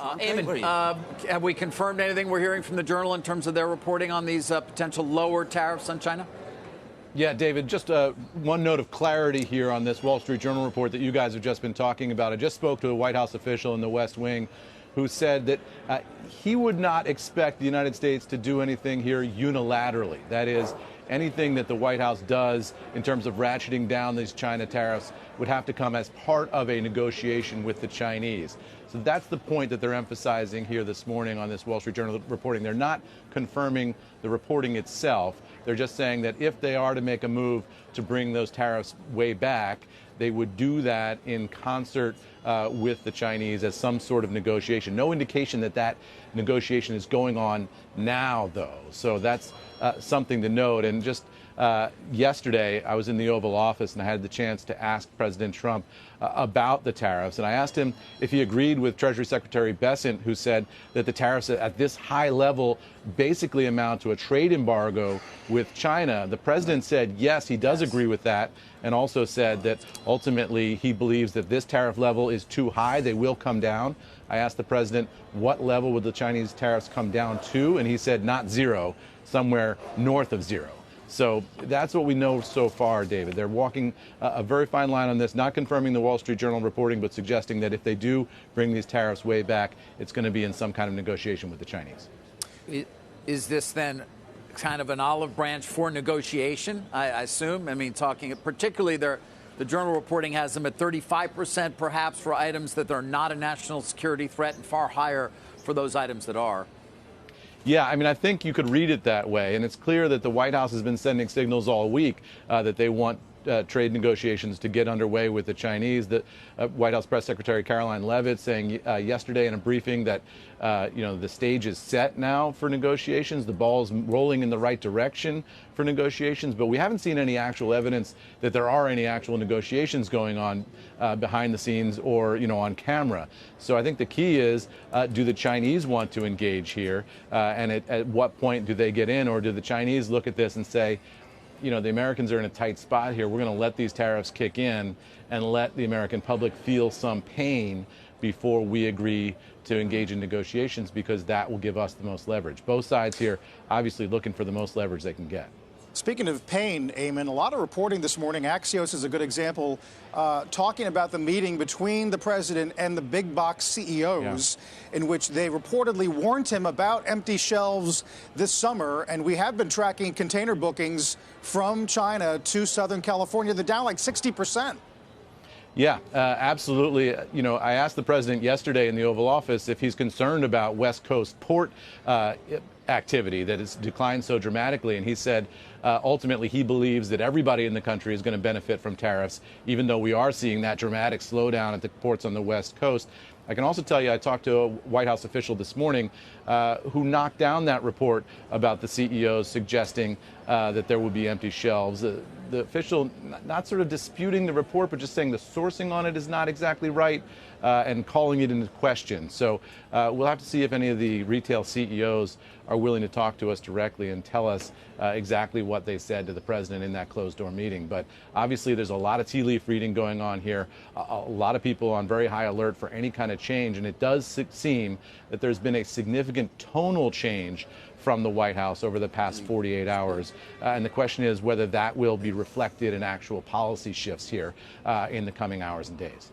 Eamon, have we confirmed anything we're hearing from the Journal in terms of their reporting on these potential lower tariffs on China? Yeah, David, just one note of clarity here on this Wall Street Journal report that you guys have just been talking about. I just spoke to a White House official in the West Wing who said that he would not expect the United States to do anything here unilaterally. That is, anything that the White House does in terms of ratcheting down these China tariffs would have to come as part of a negotiation with the Chinese. So that's the point that they're emphasizing here this morning on this Wall Street Journal reporting. They're not confirming the reporting itself. They're just saying that if they are to make a move to bring those tariffs way back, they would do that in concert with the Chinese as some sort of negotiation. No indication that that negotiation is going on now, though. So that's something to note. And just yesterday, I was in the Oval Office and I had the chance to ask President Trump about the tariffs. And I asked him if he agreed with Treasury Secretary Bessent, who said that the tariffs at this high level basically amount to a trade embargo with China. The president said, yes, he does agree with that, and also said that ultimately he believes that this tariff level is too high. They will come down. I asked the president, what level would the Chinese tariffs come down to? And he said, not zero, somewhere north of zero. So that's what we know so far, David. They're walking a very fine line on this, not confirming the Wall Street Journal reporting, but suggesting that if they do bring these tariffs way back, it's going to be in some kind of negotiation with the Chinese. Is this then kind of an olive branch for negotiation, I assume? I mean, talking particularly the Journal reporting has them at 35% perhaps for items that are not a national security threat and far higher for those items that are. Yeah, I mean, I think you could read it that way. And it's clear that the White House has been sending signals all week that they want trade negotiations to get underway with the Chinese. The White House Press Secretary Caroline Leavitt saying yesterday in a briefing that the stage is set now for negotiations. The ball's rolling in the right direction for negotiations, but we haven't seen any actual evidence that there are any actual negotiations going on behind the scenes or on camera. So I think the key is, do the Chinese want to engage here, and at what point do they get in, or do the Chinese look at this and say, the Americans are in a tight spot here. We're going to let these tariffs kick in and let the American public feel some pain before we agree to engage in negotiations, because that will give us the most leverage. Both sides here obviously looking for the most leverage they can get. Speaking of pain, Eamon, a lot of reporting this morning, Axios is a good example, talking about the meeting between the president and the big box CEOs, in which they reportedly warned him about empty shelves this summer. And we have been tracking container bookings from China to Southern California. They're down like 60%. Yeah, absolutely. I asked the president yesterday in the Oval Office if he's concerned about West Coast port activity that has declined so dramatically, and he said ultimately he believes that everybody in the country is going to benefit from tariffs, even though we are seeing that dramatic slowdown at the ports on the West Coast. I can also tell you I talked to a White House official this morning who knocked down that report about the CEOs suggesting that there would be empty shelves. The official not sort of disputing the report, but just saying the sourcing on it is not exactly right, and calling it into question. So we'll have to see if any of the retail CEOs are willing to talk to us directly and tell us exactly what they said to the president in that closed-door meeting. But obviously there's a lot of tea leaf reading going on here, a lot of people on very high alert for any kind of change, and it does seem that there's been a significant tonal change from the White House over the past 48 hours. And the question is whether that will be reflected in actual policy shifts here in the coming hours and days.